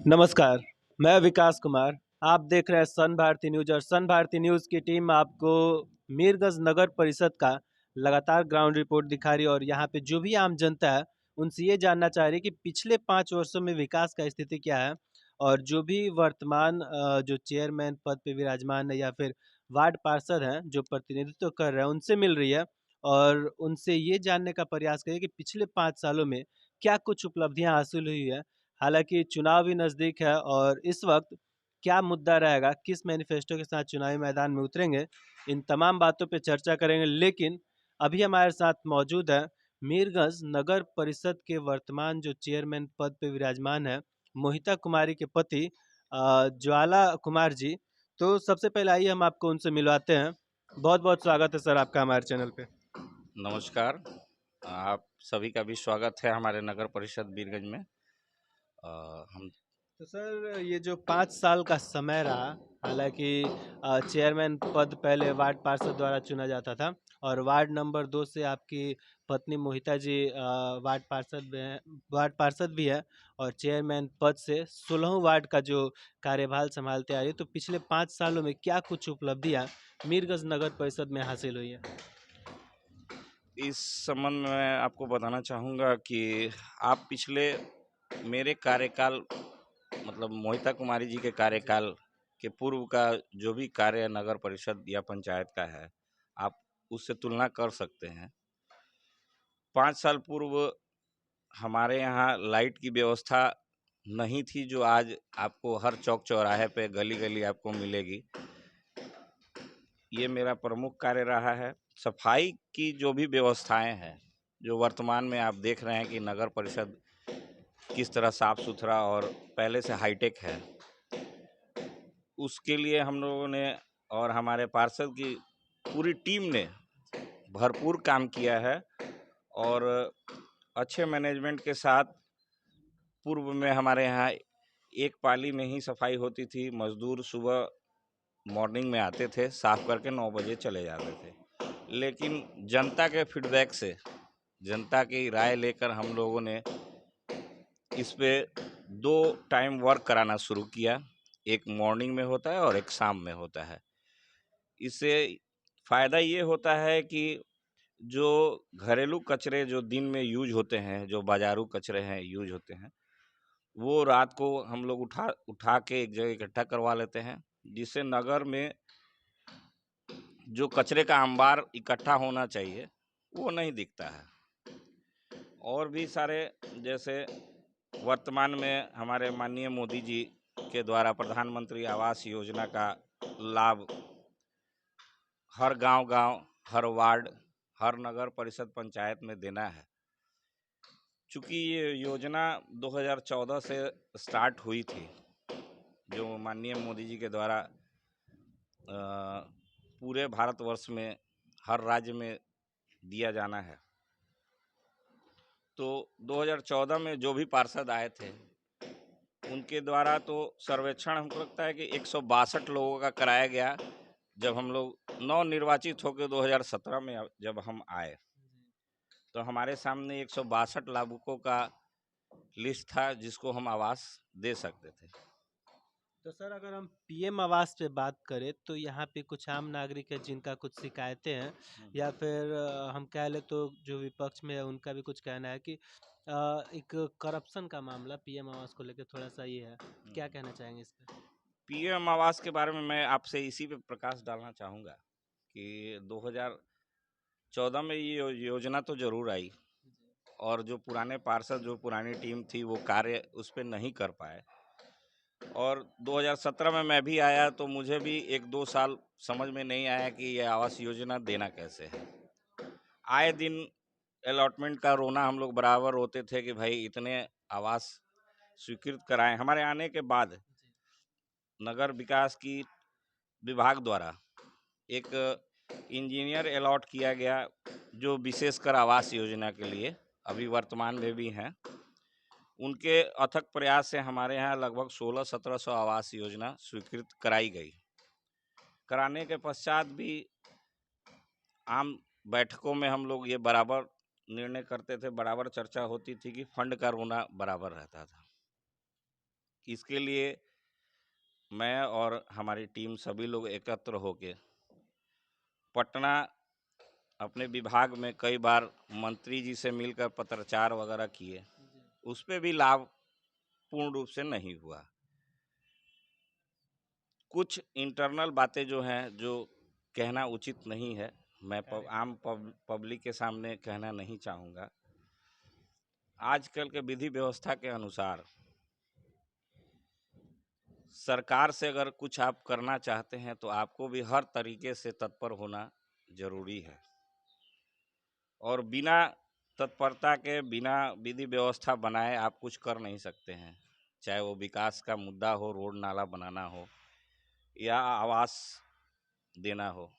नमस्कार, मैं विकास कुमार। आप देख रहे हैं सन भारती न्यूज़ और सन भारती न्यूज़ की टीम आपको मीरगंज नगर परिषद का लगातार ग्राउंड रिपोर्ट दिखा रही है और यहाँ पे जो भी आम जनता है, उनसे ये जानना चाह रही है कि पिछले 5 वर्षों में विकास का स्थिति क्या है और जो भी वर्तमान जो चेयरमैन पद पे विराजमान है या फिर वार्ड पार्षद हैं, जो प्रतिनिधित्व कर रहे हैं, उनसे मिल रही है और उनसे ये जानने का प्रयास करिए कि पिछले 5 सालों में क्या कुछ उपलब्धियाँ हासिल हुई है। हालाँकि चुनाव भी नज़दीक है और इस वक़्त क्या मुद्दा रहेगा, किस मैनिफेस्टो के साथ चुनावी मैदान में उतरेंगे, इन तमाम बातों पे चर्चा करेंगे। लेकिन अभी हमारे साथ मौजूद हैं मीरगंज नगर परिषद के वर्तमान जो चेयरमैन पद पे विराजमान हैं, मोहिता कुमारी के पति ज्वाला कुमार जी। तो सबसे पहले आइए हम आपको उनसे मिलवाते हैं। बहुत-बहुत स्वागत है सर आपका हमारे चैनल पे। नमस्कार। आप सभी का भी स्वागत है हमारे नगर परिषद बीरगंज में। हम तो सर ये जो 5 साल का समय रहा, हालाँकि चेयरमैन पद पहले वार्ड पार्षद द्वारा चुना जाता था और वार्ड नंबर 2 से आपकी पत्नी मोहिता जी वार्ड पार्षद भी है और चेयरमैन पद से 16वें वार्ड का जो कार्यभार संभालते आ रही है। तो पिछले 5 सालों में क्या कुछ उपलब्धियाँ मीरगंज नगर परिषद में हासिल हुई है? इस संबंध में आपको बताना चाहूँगा कि आप पिछले मेरे कार्यकाल मतलब मोहिता कुमारी जी के कार्यकाल के पूर्व का जो भी कार्य नगर परिषद या पंचायत का है, आप उससे तुलना कर सकते हैं। 5 साल पूर्व हमारे यहाँ लाइट की व्यवस्था नहीं थी, जो आज आपको हर चौक चौराहे पे गली-गली आपको मिलेगी। ये मेरा प्रमुख कार्य रहा है। सफाई की जो भी व्यवस्थाएं हैं, जो वर्तमान में आप देख रहे हैं कि नगर परिषद किस तरह साफ सुथरा और पहले से हाईटेक है, उसके लिए हम लोगों ने और हमारे पार्षद की पूरी टीम ने भरपूर काम किया है और अच्छे मैनेजमेंट के साथ पूर्व में हमारे यहाँ एक पाली में ही सफाई होती थी। मजदूर सुबह मॉर्निंग में आते थे, साफ करके 9 बजे चले जाते थे। लेकिन जनता के फीडबैक से, जनता की राय लेकर हम लोगों ने इस पे 2 टाइम वर्क कराना शुरू किया। एक मॉर्निंग में होता है और एक शाम में होता है। इससे फ़ायदा ये होता है कि जो घरेलू कचरे जो दिन में यूज होते हैं, जो बाजारू कचरे हैं यूज होते हैं, वो रात को हम लोग उठा उठा के एक जगह इकट्ठा करवा लेते हैं, जिससे नगर में जो कचरे का अंबार इकट्ठा होना चाहिए वो नहीं दिखता है। और भी सारे, जैसे वर्तमान में हमारे माननीय मोदी जी के द्वारा प्रधानमंत्री आवास योजना का लाभ हर गांव-गांव, हर वार्ड, हर नगर परिषद पंचायत में देना है। चूँकि ये योजना 2014 से स्टार्ट हुई थी, जो माननीय मोदी जी के द्वारा पूरे भारतवर्ष में हर राज्य में दिया जाना है। तो 2014 में जो भी पार्षद आए थे, उनके द्वारा तो सर्वेक्षण हमको लगता है कि 162 लोगों का कराया गया। जब हम लोग नवनिर्वाचित होकर 2017 में जब हम आए, तो हमारे सामने 162 लाभुकों का लिस्ट था जिसको हम आवास दे सकते थे। तो सर अगर हम पीएम आवास पे बात करें तो यहाँ पे कुछ आम नागरिक है जिनका कुछ शिकायतें हैं या फिर हम कह ले तो जो विपक्ष में है उनका भी कुछ कहना है कि एक करप्शन का मामला पीएम आवास को लेकर थोड़ा सा ये है। क्या कहना चाहेंगे इस पे? पीएम आवास के बारे में मैं आपसे इसी पे प्रकाश डालना चाहूँगा कि 2014 में ये योजना तो ज़रूर आई और जो पुराने पार्षद, जो पुरानी टीम थी, वो कार्य उस पर नहीं कर पाए। और 2017 में मैं भी आया तो मुझे भी 1-2 साल समझ में नहीं आया कि ये आवास योजना देना कैसे है। आए दिन अलॉटमेंट का रोना हम लोग बराबर रोते थे कि भाई इतने आवास स्वीकृत कराएं। हमारे आने के बाद नगर विकास की विभाग द्वारा एक इंजीनियर अलॉट किया गया, जो विशेषकर आवास योजना के लिए अभी वर्तमान में भी हैं। उनके अथक प्रयास से हमारे यहाँ लगभग 1600-1700 आवास योजना स्वीकृत कराई गई। कराने के पश्चात भी आम बैठकों में हम लोग ये बराबर निर्णय करते थे, बराबर चर्चा होती थी कि फंड का रोना बराबर रहता था। इसके लिए मैं और हमारी टीम सभी लोग एकत्र होके पटना अपने विभाग में कई बार मंत्री जी से मिलकर पत्राचार वगैरह किए, उस पे भी लाभ पूर्ण रूप से नहीं हुआ। कुछ इंटरनल बातें जो हैं जो कहना उचित नहीं है, मैं पब्लिक के सामने कहना नहीं चाहूँगा। आजकल के विधि व्यवस्था के अनुसार सरकार से अगर कुछ आप करना चाहते हैं तो आपको भी हर तरीके से तत्पर होना जरूरी है, और बिना तत्परता के, बिना विधि व्यवस्था बनाए आप कुछ कर नहीं सकते हैं। चाहे वो विकास का मुद्दा हो, रोड नाला बनाना हो या आवास देना हो।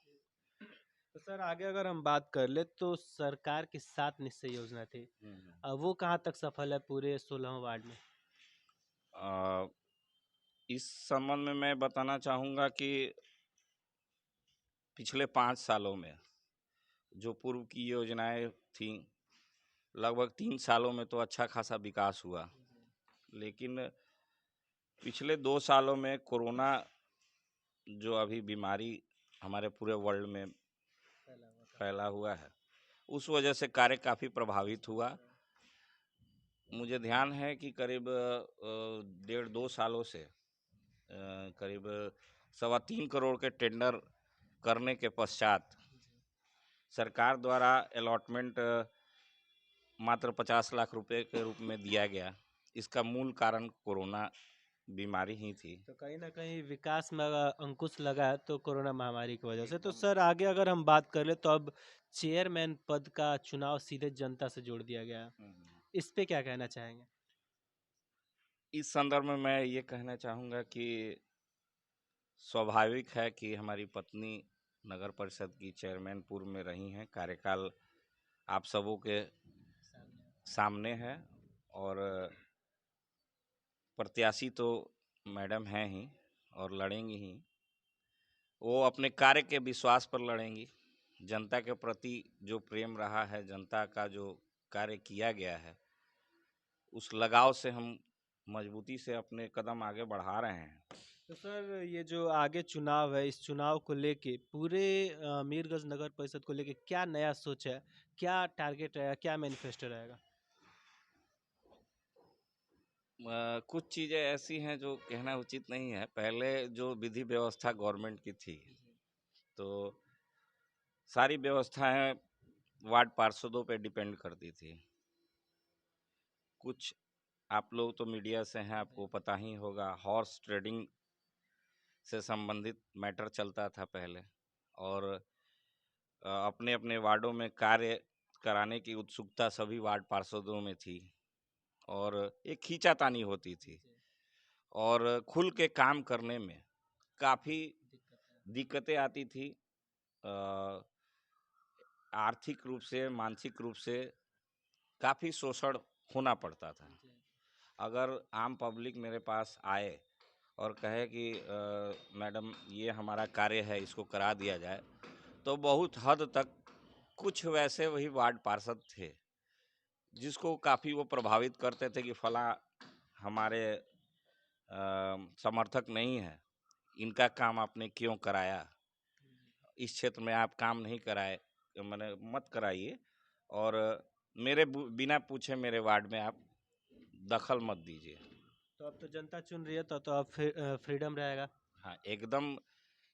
तो सर आगे अगर हम बात कर ले तो सरकार की 7 निश्चय योजना थी, वो कहाँ तक सफल है पूरे 16 वार्ड में? अ, इस संबंध में मैं बताना चाहूँगा कि पिछले 5 सालों में जो पूर्व की योजनाएं थी, लगभग 3 सालों में तो अच्छा खासा विकास हुआ, लेकिन पिछले 2 सालों में कोरोना जो अभी बीमारी हमारे पूरे वर्ल्ड में फैला हुआ है, उस वजह से कार्य काफ़ी प्रभावित हुआ। मुझे ध्यान है कि करीब 1.5-2 सालों से करीब 3.25 करोड़ के टेंडर करने के पश्चात सरकार द्वारा अलॉटमेंट मात्र 50 लाख रुपए के रूप में दिया गया। इसका मूल कारण कोरोना बीमारी ही थी। तो कहीं ना कहीं विकास में अगर अंकुश लगा है तो कोरोना महामारी की वजह से। तो सर आगे अगर हम बात कर ले तो अब चेयरमैन पद का चुनाव सीधे जनता से जोड़ दिया गया है, इस पे क्या कहना चाहेंगे? इस संदर्भ में मैं ये कहना चाहूँगा कि स्वाभाविक है कि हमारी पत्नी नगर परिषद की चेयरमैन पूर्व में रही हैं। कार्यकाल आप सबों के सामने है, और प्रत्याशी तो मैडम हैं ही और लड़ेंगी ही। वो अपने कार्य के विश्वास पर लड़ेंगी। जनता के प्रति जो प्रेम रहा है, जनता का जो कार्य किया गया है, उस लगाव से हम मजबूती से अपने कदम आगे बढ़ा रहे हैं। तो सर ये जो आगे चुनाव है, इस चुनाव को लेके पूरे मीरगंज नगर परिषद को लेके क्या नया सोच है, क्या टारगेट रहेगा, क्या मैनिफेस्टो रहेगा? कुछ चीज़ें ऐसी हैं जो कहना उचित नहीं है। पहले जो विधि व्यवस्था गवर्नमेंट की थी, तो सारी व्यवस्थाएं वार्ड पार्षदों पे डिपेंड करती थी। कुछ आप लोग तो मीडिया से हैं, आपको पता ही होगा, हॉर्स ट्रेडिंग से संबंधित मैटर चलता था पहले, और अपने अपने वार्डों में कार्य कराने की उत्सुकता सभी वार्ड पार्षदों में थी, और एक खींचातानी होती थी, और खुल के काम करने में काफ़ी दिक्कतें आती थी। आर्थिक रूप से, मानसिक रूप से काफ़ी शोषण होना पड़ता था। अगर आम पब्लिक मेरे पास आए और कहे कि मैडम ये हमारा कार्य है, इसको करा दिया जाए, तो बहुत हद तक कुछ वैसे वही वार्ड पार्षद थे जिसको काफ़ी वो प्रभावित करते थे कि फला हमारे समर्थक नहीं है, इनका काम आपने क्यों कराया, इस क्षेत्र में आप काम नहीं कराए, तो मैंने मत कराइए, और मेरे बिना पूछे मेरे वार्ड में आप दखल मत दीजिए। तो अब तो जनता चुन रही है तो अब फ्रीडम रहेगा। हाँ, एकदम।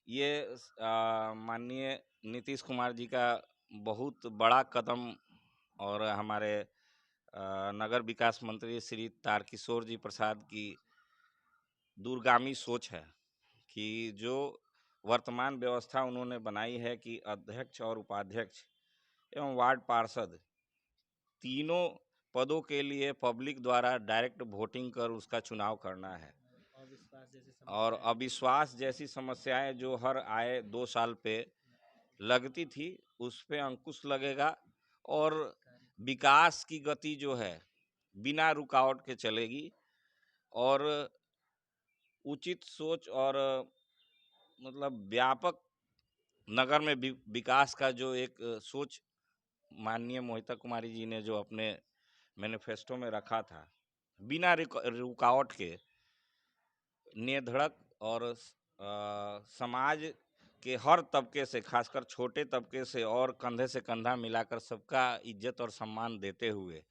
ये माननीय नीतीश कुमार जी का बहुत बड़ा कदम, और हमारे नगर विकास मंत्री श्री तारकिशोर जी प्रसाद की दूरगामी सोच है कि जो वर्तमान व्यवस्था उन्होंने बनाई है कि अध्यक्ष और उपाध्यक्ष एवं वार्ड पार्षद तीनों पदों के लिए पब्लिक द्वारा डायरेक्ट वोटिंग कर उसका चुनाव करना है, और अविश्वास जैसी समस्याएं जो हर आए 2 साल पे लगती थी, उस पे अंकुश लगेगा, और विकास की गति जो है बिना रुकावट के चलेगी, और उचित सोच और मतलब व्यापक नगर में विकास का जो एक सोच माननीय मोहिता कुमारी जी ने जो अपने मैनिफेस्टो में रखा था, बिना रुकावट के नेधड़क और समाज के हर तबके से, खासकर छोटे तबके से और कंधे से कंधा मिलाकर सबका इज्जत और सम्मान देते हुए,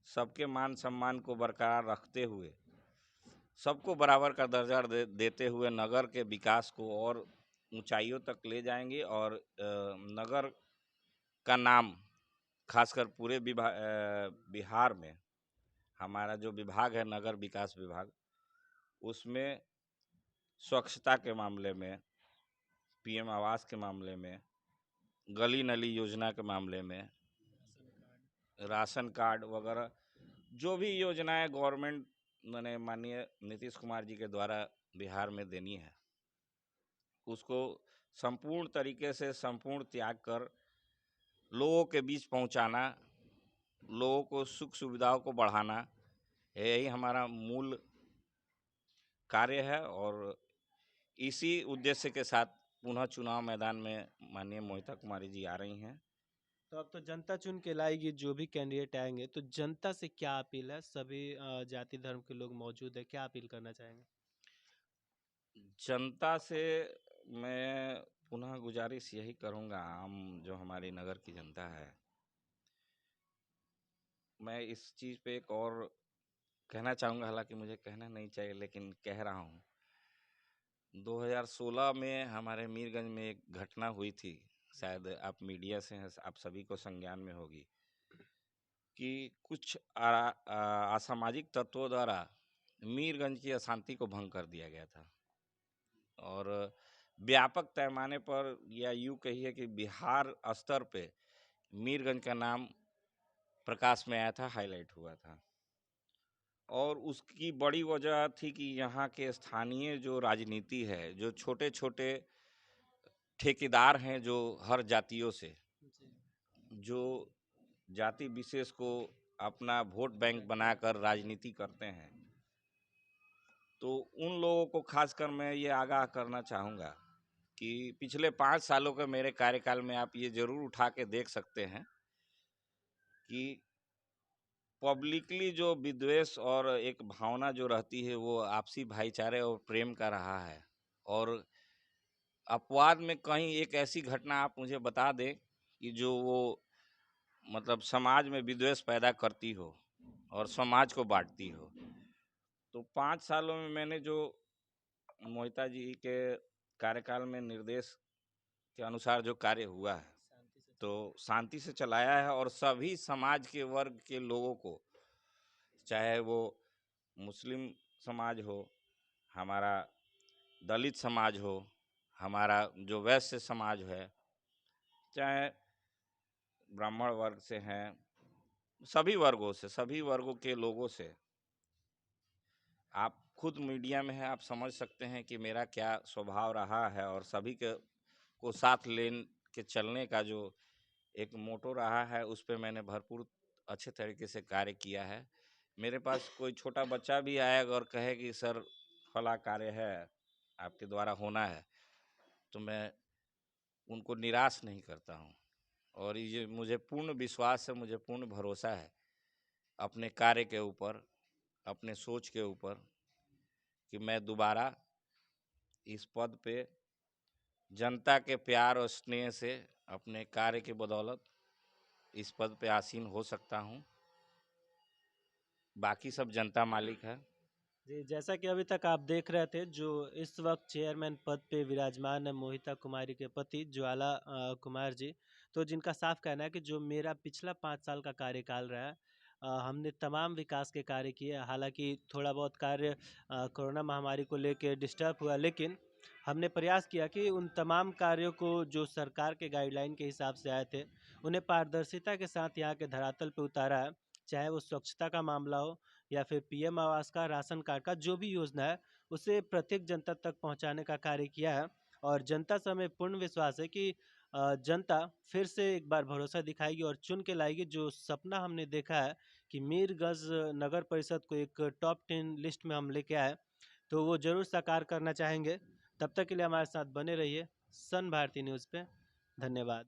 सबके मान सम्मान को बरकरार रखते हुए, सबको बराबर का दर्जा देते हुए नगर के विकास को और ऊंचाइयों तक ले जाएंगे। और नगर का नाम खासकर पूरे बिहार में हमारा जो विभाग है नगर विकास विभाग, उसमें स्वच्छता के मामले में, पीएम आवास के मामले में, गली नली योजना के मामले में, राशन कार्ड वगैरह जो भी योजनाएं गवर्नमेंट ने माननीय नीतीश कुमार जी के द्वारा बिहार में देनी है, उसको संपूर्ण तरीके से संपूर्ण त्याग कर लोगों के बीच पहुंचाना, लोगों को सुख सुविधाओं को बढ़ाना, यही हमारा मूल कार्य है। और इसी उद्देश्य के साथ पुनः चुनाव मैदान में माननीय मोहिता कुमारी जी आ रही हैं। तो अब तो जनता चुन के लाएगी, जो भी कैंडिडेट आएंगे, तो जनता से क्या अपील है? सभी जाति धर्म के लोग मौजूद है, क्या अपील करना चाहेंगे? जनता से मैं पुनः गुजारिश यही करूंगा, आम जो हमारी नगर की जनता है, मैं इस चीज़ पे एक और कहना चाहूँगा, हालांकि मुझे कहना नहीं चाहिए लेकिन कह रहा हूँ। 2016 में हमारे मीरगंज में एक घटना हुई थी, शायद आप मीडिया से हैं, आप सभी को संज्ञान में होगी, कि कुछ असामाजिक तत्वों द्वारा मीरगंज की अशांति को भंग कर दिया गया था। और व्यापक पैमाने पर, या यूँ कहिए कि बिहार स्तर पे मीरगंज का नाम प्रकाश में आया था, हाईलाइट हुआ था। और उसकी बड़ी वजह थी कि यहाँ के स्थानीय जो राजनीति है, जो छोटे छोटे ठेकेदार हैं, जो हर जातियों से, जो जाति विशेष को अपना वोट बैंक बनाकर राजनीति करते हैं, तो उन लोगों को खासकर मैं ये आगाह करना चाहूँगा कि पिछले 5 सालों के मेरे कार्यकाल में आप ये जरूर उठा के देख सकते हैं कि पब्लिकली जो विद्वेष और एक भावना जो रहती है, वो आपसी भाईचारे और प्रेम का रहा है। और अपवाद में कहीं एक ऐसी घटना आप मुझे बता दें कि जो वो मतलब समाज में विद्वेष पैदा करती हो और समाज को बांटती हो। तो 5 सालों में मैंने जो मोहिता जी के कार्यकाल में निर्देश के अनुसार जो कार्य हुआ है, तो शांति से चलाया है। और सभी समाज के वर्ग के लोगों को, चाहे वो मुस्लिम समाज हो, हमारा दलित समाज हो, हमारा जो वैश्य समाज है, चाहे ब्राह्मण वर्ग से हैं, सभी वर्गों से, सभी वर्गों के लोगों से, आप खुद मीडिया में हैं, आप समझ सकते हैं कि मेरा क्या स्वभाव रहा है। और सभी के को साथ ले के चलने का जो एक मोटो रहा है, उस पर मैंने भरपूर अच्छे तरीके से कार्य किया है। मेरे पास कोई छोटा बच्चा भी आएगा और कहे कि सर फला कार्य है आपके द्वारा होना है, तो मैं उनको निराश नहीं करता हूँ। और ये मुझे पूर्ण विश्वास है, मुझे पूर्ण भरोसा है अपने कार्य के ऊपर, अपने सोच के ऊपर, कि मैं दोबारा इस पद पे जनता के प्यार और स्नेह से अपने कार्य के बदौलत इस पद पे आसीन हो सकता हूँ। बाकी सब जनता मालिक है। जी, जैसा कि अभी तक आप देख रहे थे, जो इस वक्त चेयरमैन पद पे विराजमान है मोहिता कुमारी के पति ज्वाला कुमार जी, तो जिनका साफ कहना है कि जो मेरा पिछला 5 साल का कार्यकाल रहा है, हमने तमाम विकास के कार्य किए। हालांकि थोड़ा बहुत कार्य कोरोना महामारी को लेकर डिस्टर्ब हुआ, लेकिन हमने प्रयास किया कि उन तमाम कार्यों को जो सरकार के गाइडलाइन के हिसाब से आए थे, उन्हें पारदर्शिता के साथ यहाँ के धरातल पे उतारा है। चाहे वो स्वच्छता का मामला हो या फिर पीएम आवास का, राशन कार्ड का, जो भी योजना है उसे प्रत्येक जनता तक पहुंचाने का कार्य किया है। और जनता से हमें पूर्ण विश्वास है कि जनता फिर से एक बार भरोसा दिखाएगी और चुन के लाएगी। जो सपना हमने देखा है कि मीरगंज नगर परिषद को एक टॉप 10 लिस्ट में हम लेके आए, तो वो जरूर साकार करना चाहेंगे। तब तक के लिए हमारे साथ बने रहिए सन भारती न्यूज़ पे। धन्यवाद।